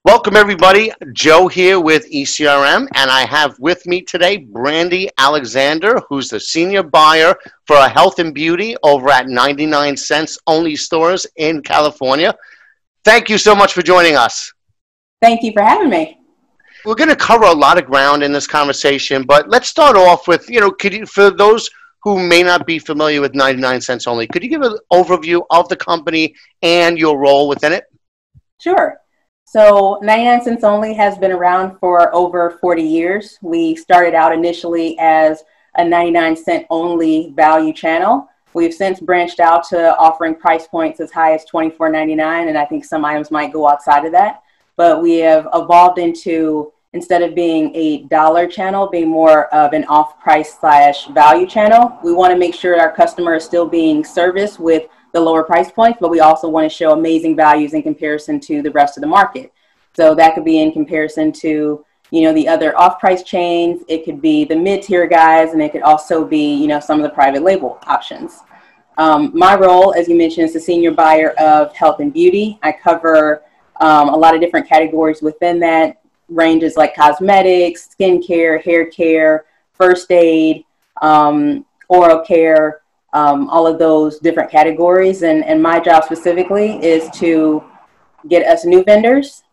Welcome everybody, Joe here with ECRM, and I have with me today Brandy Alexander, who's the senior buyer for a health and beauty over at 99 cents only stores in California. Thank you so much for joining us. Thank you for having me. We're going to cover a lot of ground in this conversation, but let's start off with, for those who may not be familiar with 99 cents only, could you give an overview of the company and your role within it? Sure. So 99 cents only has been around for over 40 years. We started out initially as a 99 cent only value channel. We've since branched out to offering price points as high as $24.99, and I think some items might go outside of that. But we have evolved into, instead of being a dollar channel, being more of an off-price / value channel. We want to make sure our customer is still being serviced with the lower price points, but we also want to show amazing values in comparison to the rest of the market. So that could be in comparison to, the other off-price chains. It could be the mid-tier guys, and it could also be, some of the private label options. My role, as you mentioned, is the senior buyer of health and beauty. I cover a lot of different categories within that, ranges like cosmetics, skincare, hair care, first aid, oral care, all of those different categories. And my job specifically is to get us new vendors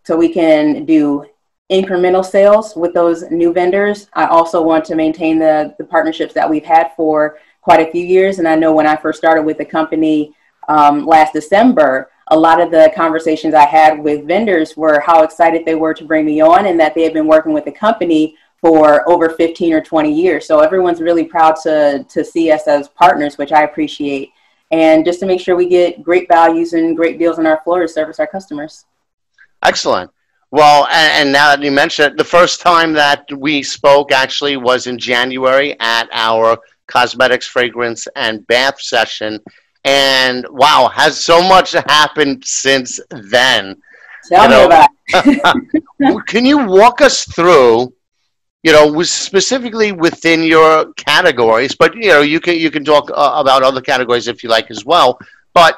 so we can do incremental sales with those new vendors. I also want to maintain the partnerships that we've had for quite a few years. And I know when I first started with the company last December, a lot of the conversations I had with vendors were how excited they were to bring me on and that they had been working with the company for over 15 or 20 years. So everyone's really proud to see us as partners, which I appreciate. And just to make sure we get great values and great deals on our floor to service our customers. Excellent. Well, and now that you mentioned it, the first time that we spoke actually was in January at our cosmetics, fragrance, and bath session. And wow, has so much happened since then. Tell me about it. Can you walk us through, specifically within your categories, but you can talk about other categories if you like as well. But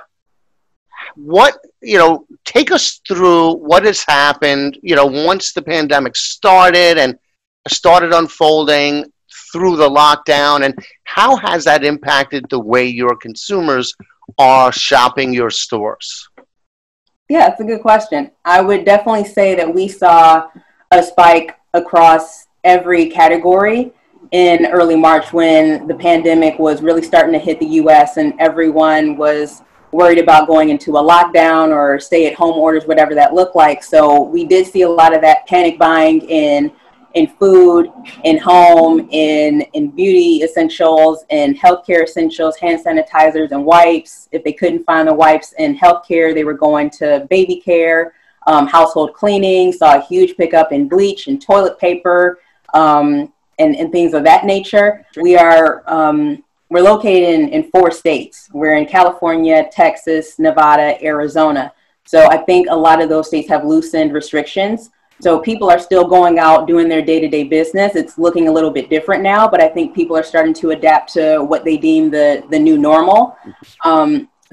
take us through what has happened, once the pandemic started and started unfolding through the lockdown, and how has that impacted the way your consumers are shopping your stores? Yeah, it's a good question. I would definitely say that we saw a spike across every category in early March when the pandemic was really starting to hit the U.S. and everyone was worried about going into a lockdown or stay-at-home orders, whatever that looked like. So we did see a lot of that panic buying in food, in home, in beauty essentials, in healthcare essentials, hand sanitizers and wipes. If they couldn't find the wipes in healthcare, they were going to baby care, household cleaning. Saw a huge pickup in bleach and toilet paper, and things of that nature. We're located in 4 states. We're in California, Texas, Nevada, Arizona. So I think a lot of those states have loosened restrictions. So people are still going out doing their day-to-day business. It's looking a little bit different now, but I think people are starting to adapt to what they deem the new normal.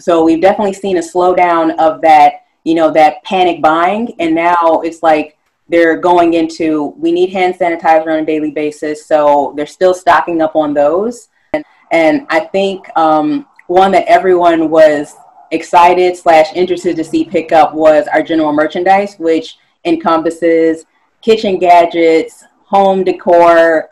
So we've definitely seen a slowdown of that, that panic buying. And now it's like they're going into, we need hand sanitizer on a daily basis. So they're still stocking up on those. And I think one that everyone was excited / interested to see pick up was our general merchandise, which encompasses kitchen gadgets, home decor,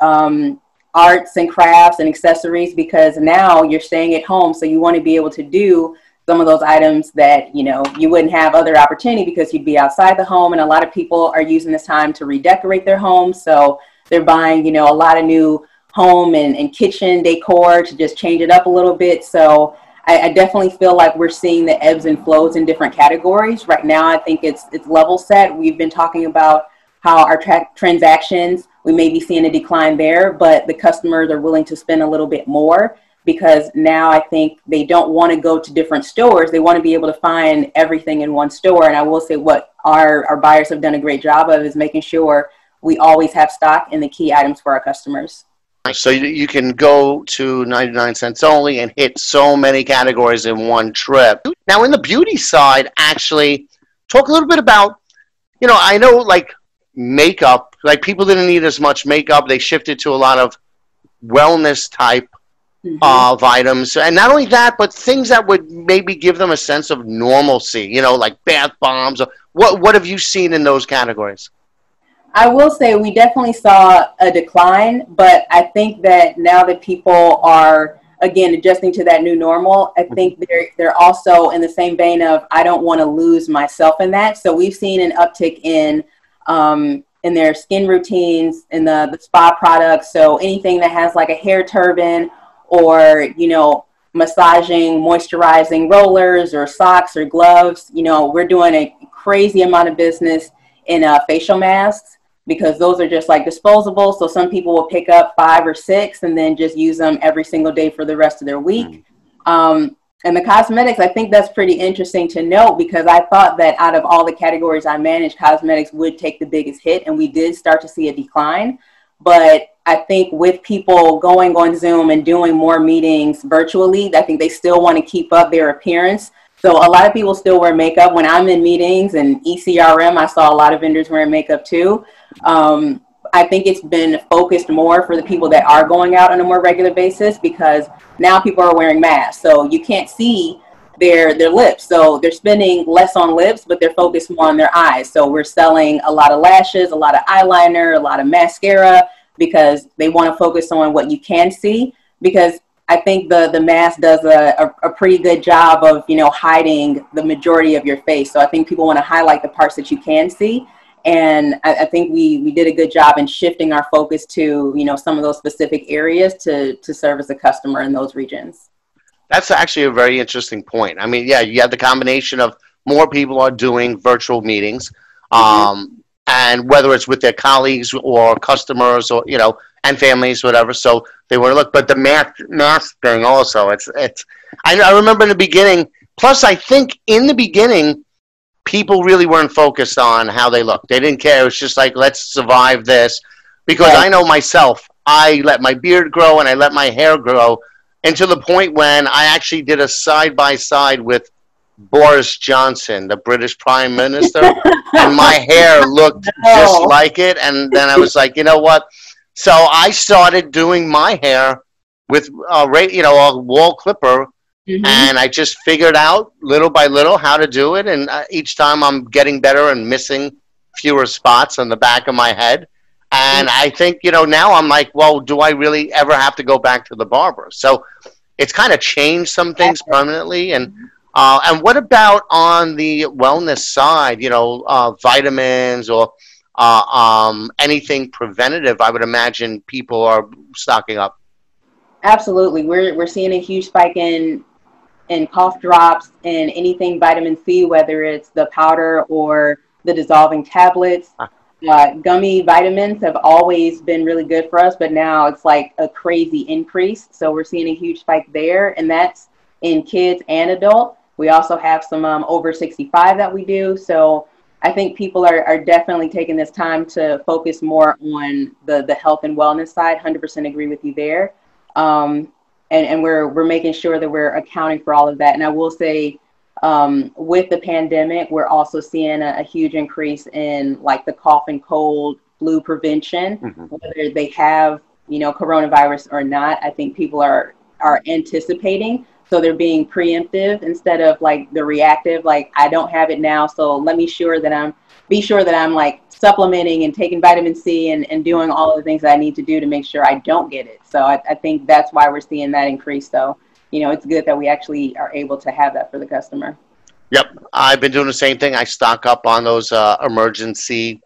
arts and crafts and accessories, because now you're staying at home. So you want to be able to do some of those items that, you wouldn't have other opportunity because you'd be outside the home. And a lot of people are using this time to redecorate their homes. So they're buying, a lot of new home and kitchen decor to just change it up a little bit. So I definitely feel like we're seeing the ebbs and flows in different categories. Right now, I think it's level set. We've been talking about how our transactions, we may be seeing a decline there, but the customers are willing to spend a little bit more because now I think they don't want to go to different stores. They want to be able to find everything in one store. And I will say what our buyers have done a great job of is making sure we always have stock in the key items for our customers. So you can go to 99 cents only and hit so many categories in one trip. Now, in the beauty side, actually, talk a little bit about I know like makeup, like people didn't need as much makeup. They shifted to a lot of wellness type of items. And not only that, but things that would maybe give them a sense of normalcy, like bath bombs. What have you seen in those categories? I will say we definitely saw a decline, but I think that now that people are again adjusting to that new normal, I think they're also in the same vein of I don't want to lose myself in that. So we've seen an uptick in their skin routines, in the spa products. So anything that has like a hair turban or massaging, moisturizing rollers or socks or gloves. We're doing a crazy amount of business in facial masks, because those are just like disposable. So some people will pick up 5 or 6 and then just use them every single day for the rest of their week. And the cosmetics, I think that's pretty interesting to note, because I thought that out of all the categories I manage, cosmetics would take the biggest hit, and we did start to see a decline. But I think with people going on Zoom and doing more meetings virtually, I think they still want to keep up their appearance. So a lot of people still wear makeup. When I'm in meetings and ECRM, I saw a lot of vendors wearing makeup too. I think it's been focused more for the people that are going out on a more regular basis, because now people are wearing masks. So you can't see their lips. So they're spending less on lips, but they're focused more on their eyes. So we're selling a lot of lashes, a lot of eyeliner, a lot of mascara, because they want to focus on what you can see. Because I think the mask does a pretty good job of, hiding the majority of your face. So I think people want to highlight the parts that you can see. And I think we did a good job in shifting our focus to, some of those specific areas to service the customer in those regions. That's actually a very interesting point. I mean, yeah, you have the combination of more people are doing virtual meetings, and whether it's with their colleagues or customers or, and families, whatever. So they want to look, but the mask thing also, I remember in the beginning, plus I think in the beginning, people really weren't focused on how they looked. They didn't care. It was just like, let's survive this. Because I know myself, I let my beard grow and I let my hair grow, and to the point when I actually did a side-by-side with Boris Johnson, the British Prime Minister, and my hair looked just like it. And then I was like, you know what? So I started doing my hair with a wall clipper, and I just figured out little by little how to do it. And each time I'm getting better and missing fewer spots on the back of my head. And I think, now I'm like, well, do I really ever have to go back to the barber? So it's kind of changed some things permanently. And what about on the wellness side, vitamins or anything preventative? I would imagine people are stocking up. Absolutely. We're seeing a huge spike in cough drops and anything vitamin C, whether it's the powder or the dissolving tablets. Gummy vitamins have always been really good for us, but now it's like a crazy increase. So we're seeing a huge spike there, and that's in kids and adult. We also have some over 65 that we do. So I think people are definitely taking this time to focus more on the health and wellness side. 100% agree with you there. And we're making sure that we're accounting for all of that. And I will say, with the pandemic, we're also seeing a huge increase in like the cough and cold, flu prevention, whether they have, coronavirus or not. I think people are anticipating. So they're being preemptive instead of like the reactive, like I don't have it now, so let me be sure that I'm like supplementing and taking vitamin C and doing all of the things that I need to do to make sure I don't get it. So I think that's why we're seeing that increase. So, it's good that we actually are able to have that for the customer. Yep. I've been doing the same thing. I stock up on those emergency,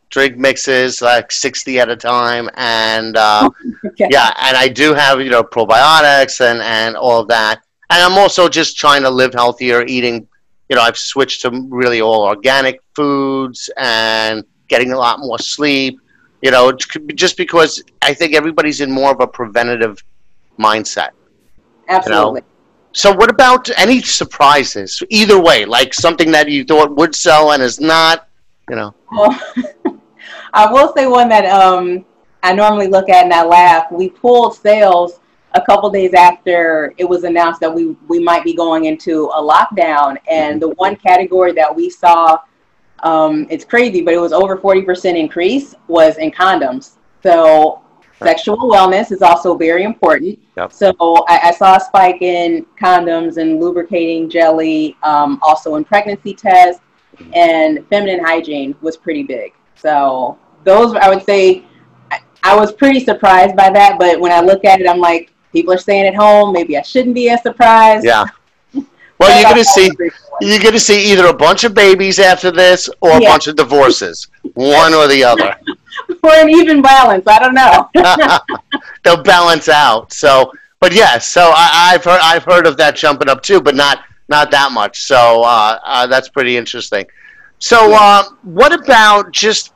drink mixes, like 60 at a time. And and I do have, probiotics and all of that. And I'm also just trying to live healthier, eating, I've switched to really all organic foods and getting a lot more sleep, just because I think everybody's in more of a preventative mindset. Absolutely. So what about any surprises? Either way, like something that you thought would sell and is not, Well, I will say one that I normally look at and I laugh. We pulled sales a couple days after it was announced that we might be going into a lockdown. And the one category that we saw It's crazy, but it was over 40% increase was in condoms. So sexual wellness is also very important. Yep. So I saw a spike in condoms and lubricating jelly, also in pregnancy tests, and feminine hygiene was pretty big. So those, I would say, I was pretty surprised by that. But when I look at it, I'm like, people are staying at home. Maybe I shouldn't be as surprised. Yeah. Well, you're going to see either a bunch of babies after this or a bunch of divorces, one or the other. Or an even balance. I don't know. They'll balance out. So, but yes, so I've heard of that jumping up too, but not that much. So that's pretty interesting. So what about just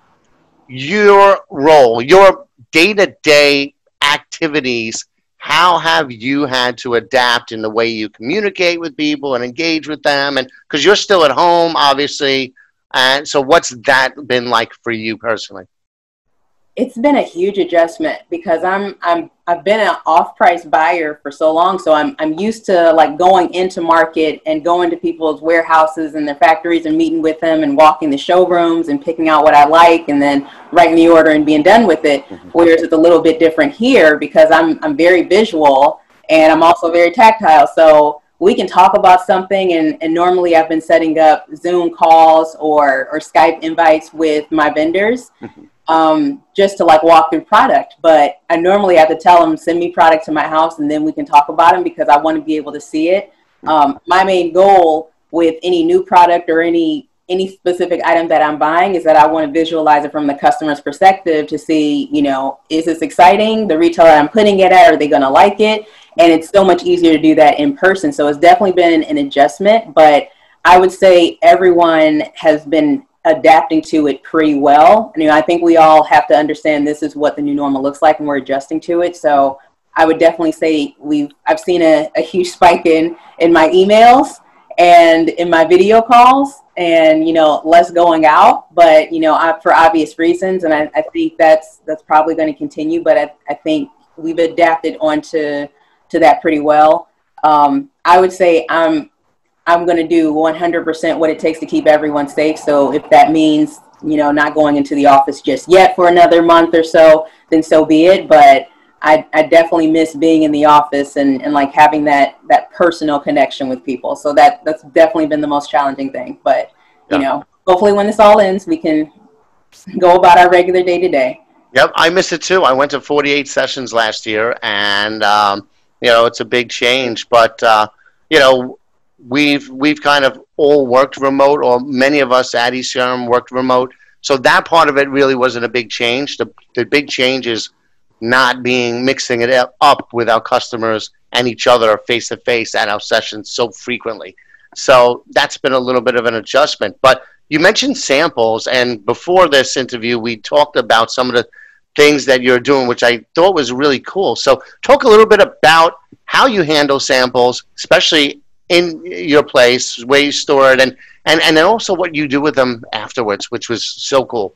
your role, your day-to-day activities? How have you had to adapt in the way you communicate with people and engage with them? And because you're still at home, obviously, and so what's that been like for you personally? It's been a huge adjustment because I've been an off-price buyer for so long, so I'm used to like going into market and going to people's warehouses and their factories and meeting with them and walking the showrooms and picking out what I like and then writing the order and being done with it. Whereas it's a little bit different here because I'm very visual and I'm also very tactile. So we can talk about something, and normally I've been setting up Zoom calls or Skype invites with my vendors. Just to like walk through product, but I normally have to tell them, send me product to my house and then we can talk about them because I want to be able to see it. My main goal with any new product or any specific item that I'm buying is that I want to visualize it from the customer's perspective to see, you know, is this exciting? The retailer I'm putting it at, are they going to like it? And it's so much easier to do that in person. So it's definitely been an adjustment, but I would say everyone has been adapting to it pretty well. You know, I think we all have to understand this is what the new normal looks like and we're adjusting to it. So I would definitely say I've seen a huge spike in my emails and in my video calls and, you know, less going out, but, you know, for obvious reasons. And I think that's probably going to continue, but I think we've adapted onto that pretty well. I would say I'm going to do 100% what it takes to keep everyone safe. So if that means, you know, not going into the office just yet for another month or so, then so be it. But I definitely miss being in the office and like having that personal connection with people. So that's definitely been the most challenging thing. But, you know, hopefully when this all ends, we can go about our regular day to day. Yep, I miss it too. I went to 48 sessions last year and, you know, it's a big change. But, you know, we've kind of all worked remote, or many of us at ECRM worked remote. So that part of it really wasn't a big change. The big change is not mixing it up with our customers and each other face to face at our sessions so frequently. So that's been a little bit of an adjustment. But you mentioned samples, and before this interview, we talked about some of the things that you're doing, which I thought was really cool. So talk a little bit about how you handle samples, especially in your place, where you store it, and then also what you do with them afterwards, which was so cool.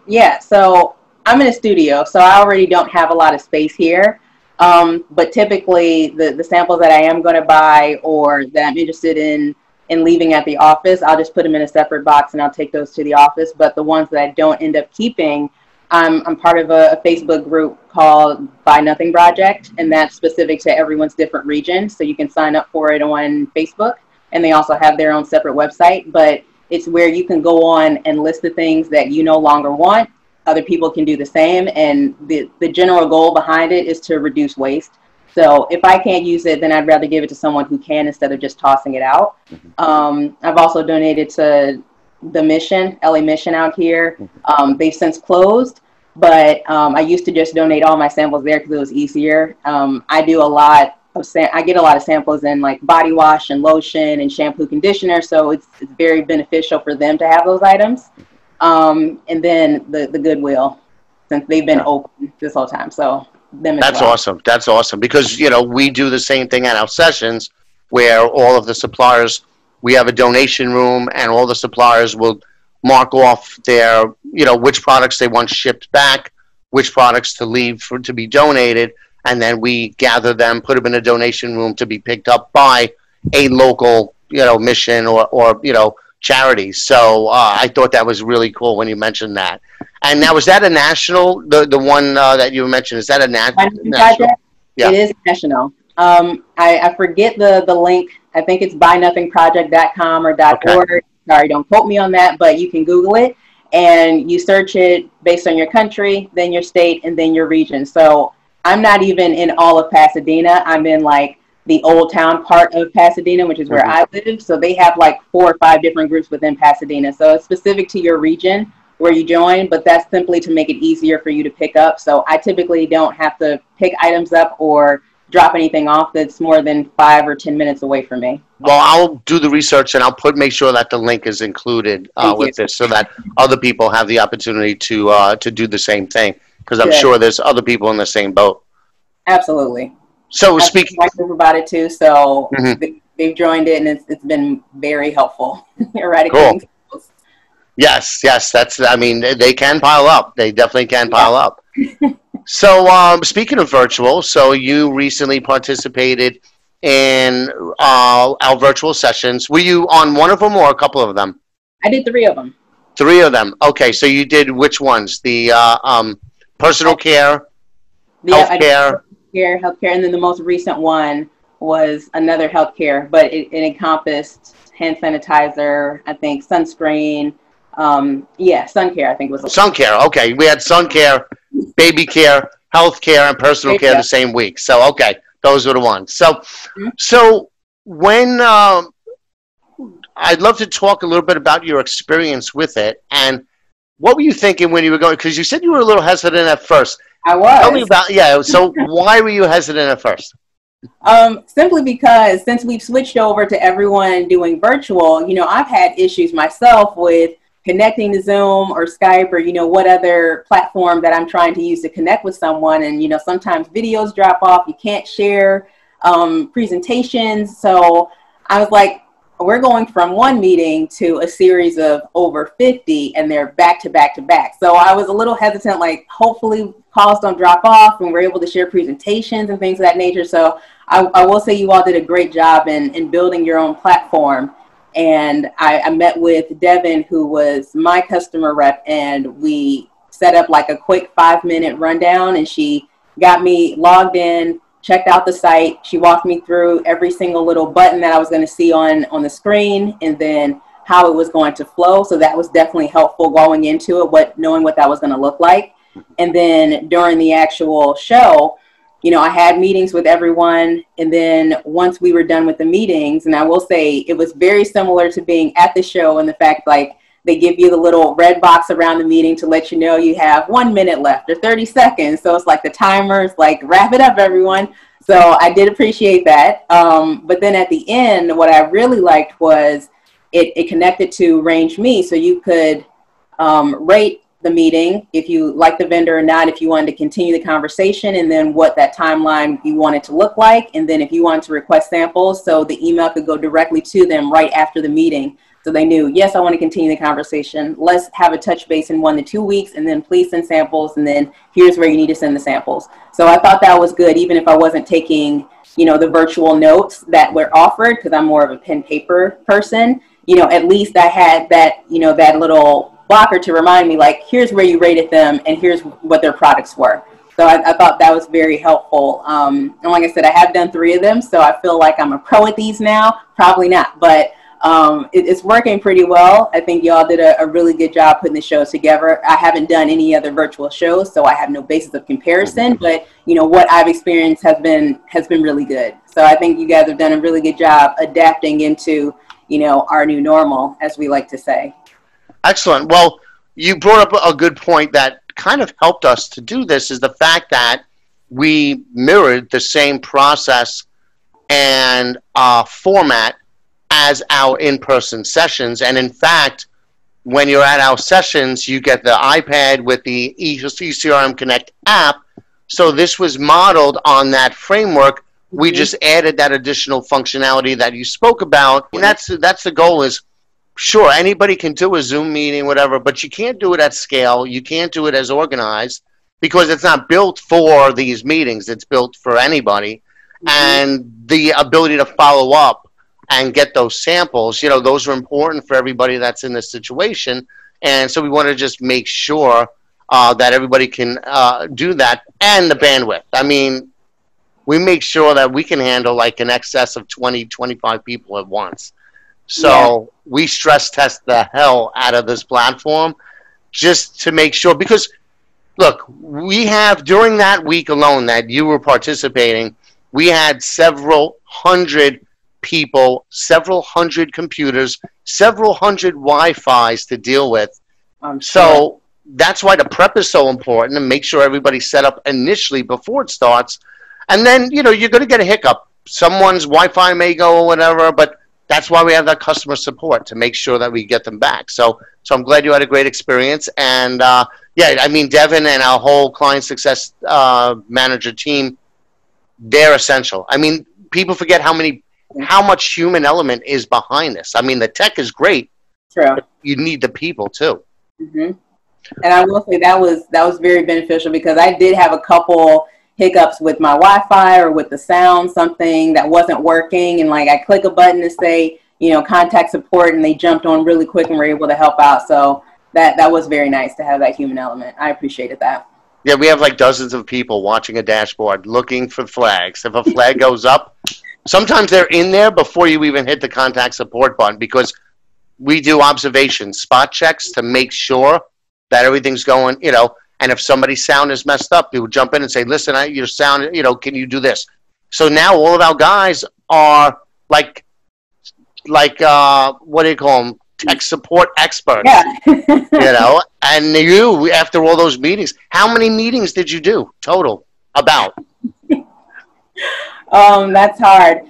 Yeah, so I'm in a studio, so I already don't have a lot of space here. But typically the samples that I am going to buy or that I'm interested in leaving at the office, I'll just put them in a separate box and I'll take those to the office. But the ones that I don't end up keeping, I'm part of a Facebook group called Buy Nothing Project, and that's specific to everyone's different region. So you can sign up for it on Facebook, and they also have their own separate website. But it's where you can go on and list the things that you no longer want. Other people can do the same, and the general goal behind it is to reduce waste. So if I can't use it, then I'd rather give it to someone who can instead of just tossing it out. I've also donated to the Mission, LA Mission out here. They've since closed, but I used to just donate all my samples there because it was easier. I get a lot of samples in like body wash and lotion and shampoo, conditioner, so it's very beneficial for them to have those items. And then the Goodwill, since they've been open this whole time, so them as That's well. awesome. That's awesome because, you know, we do the same thing at our sessions where all of the suppliers, we have a donation room and all the suppliers will mark off their, you know, which products they want shipped back, which products to leave to be donated, and then we gather them, put them in a donation room to be picked up by a local, you know, Mission or you know, charities. So I thought that was really cool when you mentioned that. And now, is that a national, the one that you mentioned, is that a national? Project? Yeah. It is national. I forget the link. I think it's buynothingproject.com or .org. Okay. Sorry, don't quote me on that, but you can Google it. And you search it based on your country, then your state, and then your region. So I'm not even in all of Pasadena. I'm in like the Old Town part of Pasadena, which is where I live. So they have like 4 or 5 different groups within Pasadena. So it's specific to your region where you join, but that's simply to make it easier for you to pick up. So I typically don't have to pick items up or drop anything off that's more than 5 or 10 minutes away from me. Well, I'll do the research and I'll make sure that the link is included with this, so that other people have the opportunity to do the same thing, because I'm sure there's other people in the same boat. Absolutely. So speaking about it too, so they've joined it, and it's been very helpful. Eradicating. Cool. Yes, that's. I mean, they can pile up. They definitely can pile up. So, speaking of virtual, so you recently participated in our virtual sessions. Were you on one of them or a couple of them? I did 3 of them. 3 of them. Okay, so you did which ones? The personal care, healthcare, and then the most recent one was another healthcare, but it encompassed hand sanitizer, I think sunscreen, sun care, I think was sun care. Okay, we had sun care, baby care, health care, and personal care the same week. So okay, those were the ones. So so when I'd love to talk a little bit about your experience with it, and what were you thinking when you were going, because you said you were a little hesitant at first. I was. Tell me about, so why were you hesitant at first? Simply because since we've switched over to everyone doing virtual, I've had issues myself with connecting to Zoom or Skype or, what other platform that I'm trying to use to connect with someone. And, sometimes videos drop off, you can't share presentations. So I was like, we're going from one meeting to a series of over 50 and they're back to back to back. So I was a little hesitant, like hopefully calls don't drop off and we're able to share presentations and things of that nature. So I will say you all did a great job in building your own platform. And I met with Devin, who was my customer rep, and we set up like a quick 5-minute rundown, and she got me logged in, checked out the site. She walked me through every single little button that I was going to see on the screen, and then how it was going to flow. So that was definitely helpful going into it, knowing what that was going to look like. And then during the actual show, I had meetings with everyone. And then once we were done with the meetings, and I will say it was very similar to being at the show in the fact, like, they give you the little red box around the meeting to let you know you have 1 minute left or 30 seconds. So it's like the timer's like, wrap it up, everyone. So I did appreciate that. But then at the end, what I really liked was it connected to Range Me. So you could rate the meeting, if you like the vendor or not, if you wanted to continue the conversation, and then what that timeline you want it to look like. And then if you wanted to request samples, so the email could go directly to them right after the meeting. So they knew, yes, I want to continue the conversation. Let's have a touch base in 1 to 2 weeks, and then please send samples. And then here's where you need to send the samples. So I thought that was good, even if I wasn't taking, the virtual notes that were offered, because I'm more of a pen paper person, at least I had that, that little blocker to remind me, like, here's where you rated them and here's what their products were. So I thought that was very helpful. And like I said, I have done 3 of them, so I feel like I'm a pro at these now. Probably not, but it's working pretty well. I think y'all did a really good job putting the shows together. I haven't done any other virtual shows, so I have no basis of comparison, but what I've experienced has been really good. So I think you guys have done a really good job adapting into, our new normal, as we like to say. Excellent. Well, you brought up a good point that kind of helped us to do this, is the fact that we mirrored the same process and format as our in-person sessions. And in fact, when you're at our sessions, you get the iPad with the ECRM Connect app. So this was modeled on that framework. We just added that additional functionality that you spoke about. And that's the goal is, sure, anybody can do a Zoom meeting, whatever, but you can't do it at scale. You can't do it as organized because it's not built for these meetings. It's built for anybody. And the ability to follow up and get those samples. You know, those are important for everybody that's in this situation. And so we want to just make sure that everybody can do that, and the bandwidth. I mean, we make sure that we can handle like an excess of 20, 25 people at once. So we stress test the hell out of this platform just to make sure, because look, we have, during that week alone that you were participating, we had several hundred people, several hundred computers, several hundred Wi-Fis to deal with. So that's why the prep is so important, and make sure everybody's set up initially before it starts. And then, you know, you're going to get a hiccup. Someone's Wi-Fi may go or whatever, but that's why we have that customer support, to make sure that we get them back. So I'm glad you had a great experience. And yeah, I mean, Devin and our whole client success manager team, they're essential. I mean, people forget how much human element is behind this. I mean, the tech is great. True. But you need the people too. Mm-hmm. And I will say that was very beneficial, because I did have a couple hiccups with my Wi-Fi or with the sound, something that wasn't working, and like I click a button to say, you know, contact support, and they jumped on really quick and were able to help out. So that was very nice to have that human element. I appreciated that. Yeah, we have like dozens of people watching a dashboard looking for flags. If a flag goes up, sometimes they're in there before you even hit the contact support button, because we do observations, spot checks to make sure that everything's going, you know. And if somebody's sound is messed up, we would jump in and say, listen, your sound, you know, can you do this? So now all of our guys are like what do you call them? Tech support experts. Yeah. You know, and you, after all those meetings, how many meetings did you do total? About? That's hard.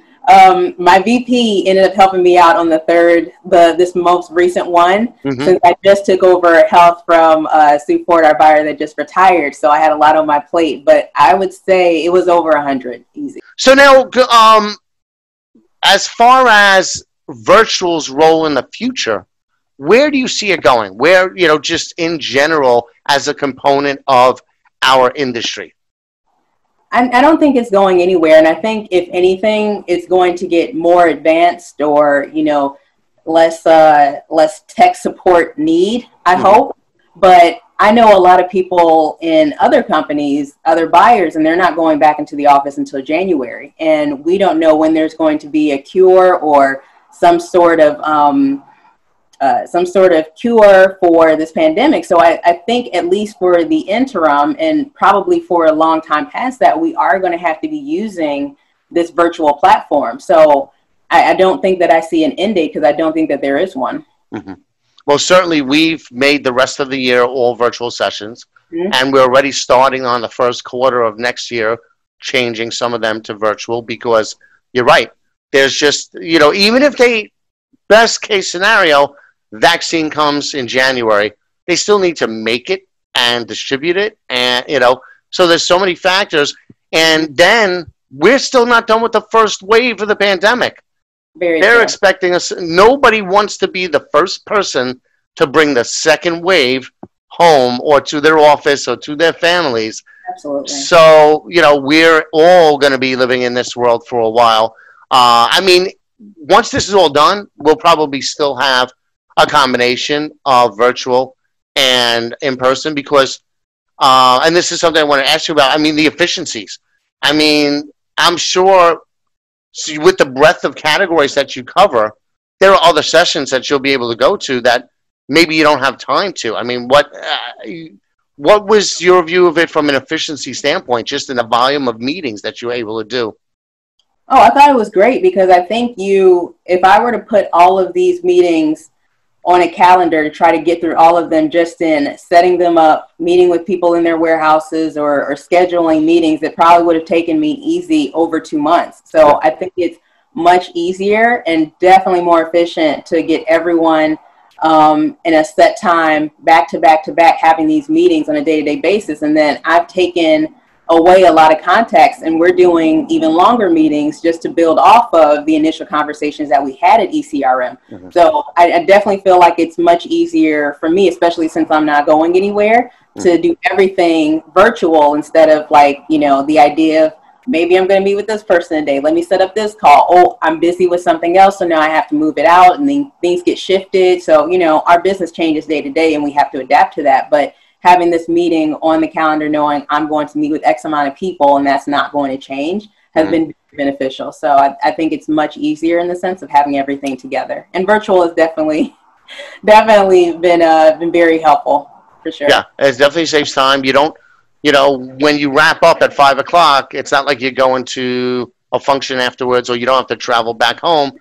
My VP ended up helping me out on this most recent one, since I just took over health from Sue Ford, our buyer that just retired. So I had a lot on my plate, but I would say it was over 100, easy. So now, as far as virtual's role in the future, where do you see it going? Where, you know, just in general as a component of our industry? I don't think it's going anywhere. And I think, if anything, it's going to get more advanced, or, you know, less tech support need, I hope. But I know a lot of people in other companies, other buyers, and they're not going back into the office until January. And we don't know when there's going to be a cure or some sort of cure for this pandemic. So I think, at least for the interim, and probably for a long time past that, we are going to have to be using this virtual platform. So I don't think that I see an end date, because I don't think that there is one. Well, certainly we've made the rest of the year all virtual sessions, and we're already starting on the first quarter of next year, changing some of them to virtual, because you're right. There's just, you know, even if best case scenario, vaccine comes in January, they still need to make it and distribute it, and, you know, so there's so many factors. And then we're still not done with the first wave of the pandemic. They're expecting us. Nobody wants to be the first person to bring the second wave home, or to their office, or to their families. Absolutely. So, you know, we're all going to be living in this world for a while. I mean, once this is all done, we'll probably still have a combination of virtual and in person, because, and this is something I want to ask you about, I mean, the efficiencies. I mean, I'm sure with the breadth of categories that you cover, there are other sessions that you'll be able to go to that maybe you don't have time to. I mean, what was your view of it from an efficiency standpoint, just in the volume of meetings that you were able to do? Oh, I thought it was great, because I think if I were to put all of these meetings on a calendar to try to get through all of them, just in setting them up, meeting with people in their warehouses, or scheduling meetings, it probably would have taken me easy over 2 months. So I think it's much easier and definitely more efficient to get everyone in a set time, back to back to back, having these meetings on a day-to-day basis. And then I've taken away a lot of context, and we're doing even longer meetings just to build off of the initial conversations that we had at ECRM. So I definitely feel like it's much easier for me, especially since I'm not going anywhere, to do everything virtual, instead of, like, you know, the idea maybe I'm going to meet with this person today. Let me set up this call. Oh, I'm busy with something else, so now I have to move it out, and then things get shifted. So, our business changes day to day, and we have to adapt to that. But having this meeting on the calendar, knowing I'm going to meet with X amount of people, and that's not going to change, has been beneficial. So I think it's much easier in the sense of having everything together. And virtual has definitely been very helpful, for sure. Yeah, it definitely saves time. You don't, when you wrap up at 5 o'clock, it's not like you're going to a function afterwards, or you don't have to travel back home.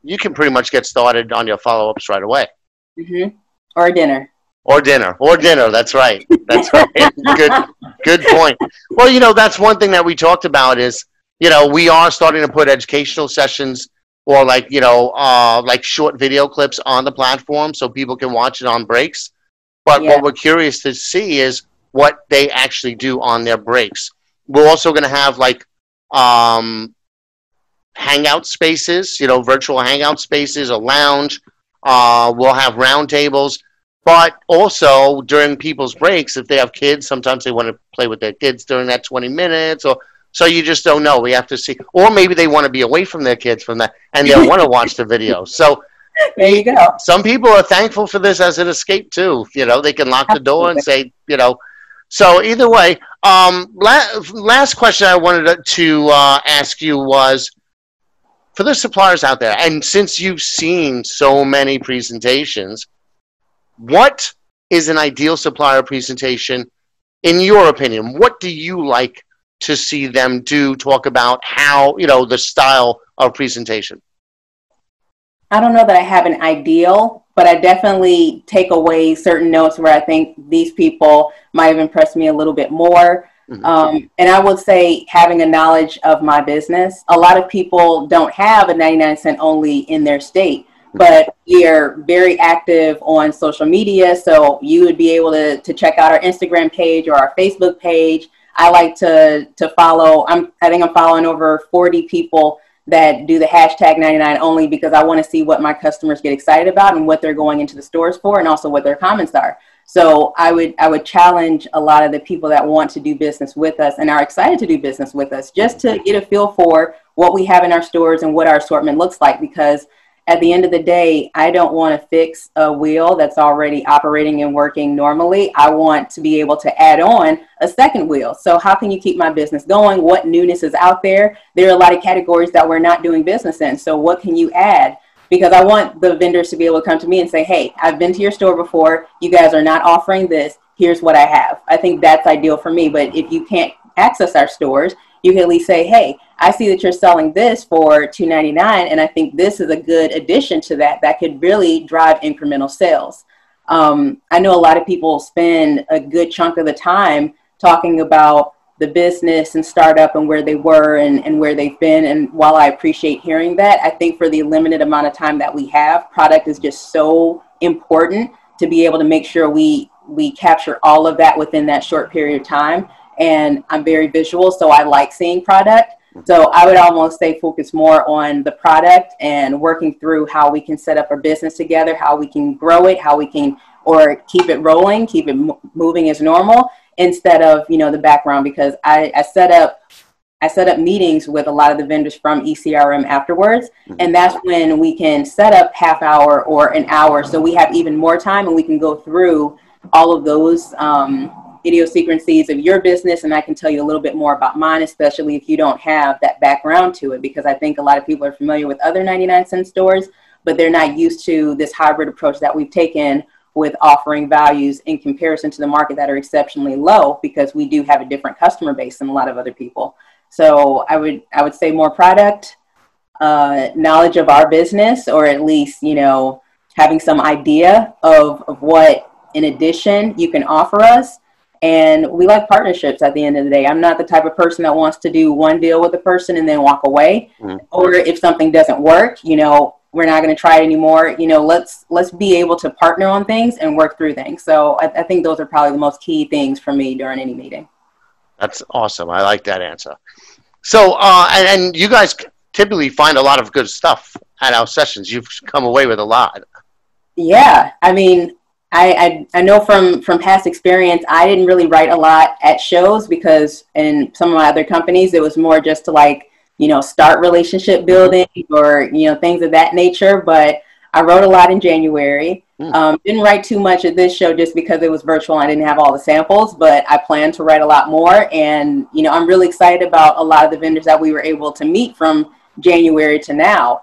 You can pretty much get started on your follow-ups right away. Mm-hmm. Or dinner. Or dinner. That's right. That's right. Good point. Well, that's one thing that we talked about is, we are starting to put educational sessions or like short video clips on the platform so people can watch it on breaks. But what we're curious to see is what they actually do on their breaks. We're also going to have hangout spaces, virtual hangout spaces, a lounge. We'll have round tables. But also during people's breaks, if they have kids, sometimes they want to play with their kids during that 20 minutes. So you just don't know. We have to see. Or maybe they want to be away from their kids from that, and they'll want to watch the video. So there you go. Some people are thankful for this as an escape, too. They can lock the door and say, So either way, last question I wanted to ask you was, for the suppliers out there, and since you've seen so many presentations, what is an ideal supplier presentation, in your opinion? What do you like to see them do, talk about how, the style of presentation? I don't know that I have an ideal, but I definitely take away certain notes where I think these people might have impressed me a little bit more. Mm-hmm. And I would say having a knowledge of my business. A lot of people don't have a 99-cent only in their state. But we are very active on social media, so you would be able to check out our Instagram page or our Facebook page. I like to follow. I think I'm following over 40 people that do the hashtag 99 only, because I want to see what my customers get excited about and what they're going into the stores for, and also what their comments are. So I would challenge a lot of the people that want to do business with us and are excited to do business with us, just to get a feel for what we have in our stores and what our assortment looks like, because at the end of the day, I don't want to fix a wheel that's already operating and working normally. I want to be able to add on a second wheel. So how can you keep my business going? What newness is out there? There are a lot of categories that we're not doing business in. So what can you add? Because I want the vendors to be able to come to me and say, hey, I've been to your store before. You guys are not offering this. Here's what I have. I think that's ideal for me. But if you can't access our stores, you can at least say, hey, I see that you're selling this for $2.99, and I think this is a good addition to that could really drive incremental sales. I know a lot of people spend a good chunk of the time talking about the business and startup and where they were and where they've been. And while I appreciate hearing that, I think for the limited amount of time that we have, product is just so important to be able to make sure we capture all of that within that short period of time. And I'm very visual, so I like seeing product. So I would almost say focus more on the product and working through how we can set up our business together, how we can grow it, how we can, or keep it rolling, keep it moving as normal, instead of, the background, because I set up meetings with a lot of the vendors from ECRM afterwards. And that's when we can set up half hour or an hour. So we have even more time and we can go through all of those, idiosyncrasies of your business, and I can tell you a little bit more about mine, especially if you don't have that background to it, because I think a lot of people are familiar with other 99-cent stores, but they're not used to this hybrid approach that we've taken with offering values in comparison to the market that are exceptionally low, because we do have a different customer base than a lot of other people. So I would say more product, knowledge of our business, or at least, having some idea of what in addition you can offer us. And we like partnerships at the end of the day. I'm not the type of person that wants to do one deal with a person and then walk away. Or if something doesn't work, we're not going to try it anymore. Let's be able to partner on things and work through things. So I think those are probably the most key things for me during any meeting. That's awesome. I like that answer. So, and you guys typically find a lot of good stuff at our sessions. You've come away with a lot. Yeah. I mean, I know from past experience, I didn't really write a lot at shows because in some of my other companies, it was more just to like, start relationship building or, things of that nature. But I wrote a lot in January. Didn't write too much at this show just because it was virtual and I didn't have all the samples, but I plan to write a lot more. And, I'm really excited about a lot of the vendors that we were able to meet from January to now.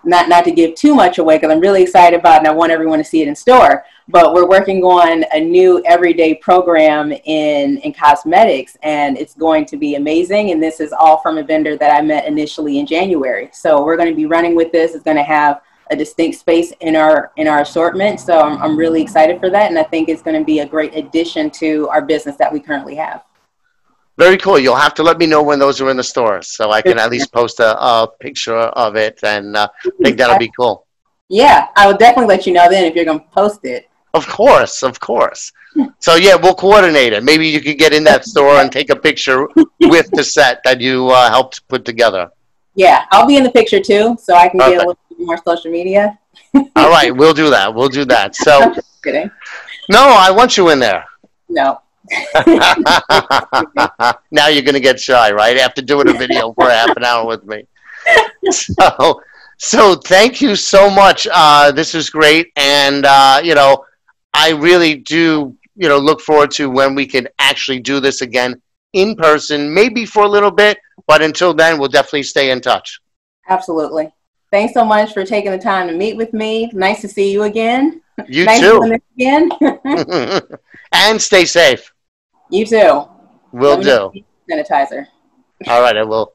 Not to give too much away because I'm really excited about it and I want everyone to see it in store, but we're working on a new everyday program in cosmetics, and it's going to be amazing. And this is all from a vendor that I met initially in January. So we're going to be running with this. It's going to have a distinct space in our assortment. So I'm really excited for that. And I think it's going to be a great addition to our business that we currently have. Very cool. You'll have to let me know when those are in the stores so I can at least post a picture of it, and I think that'll be cool. Yeah, I will definitely let you know then if you're going to post it. Of course, of course. So, yeah, we'll coordinate it. Maybe you could get in that store and take a picture with the set that you helped put together. Yeah, I'll be in the picture too, so I can get a little bit more social media. All right, we'll do that. We'll do that. So, I'm just kidding. No, I want you in there. No. Now you're going to get shy, right? After doing a video for half an hour with me. So thank you so much. This is great. And, I really do, look forward to when we can actually do this again in person, maybe for a little bit. But until then, we'll definitely stay in touch. Absolutely. Thanks so much for taking the time to meet with me. Nice to see you again. You nice too. Doing this again. And stay safe. You too. Will do. Sanitizer. All right, I will.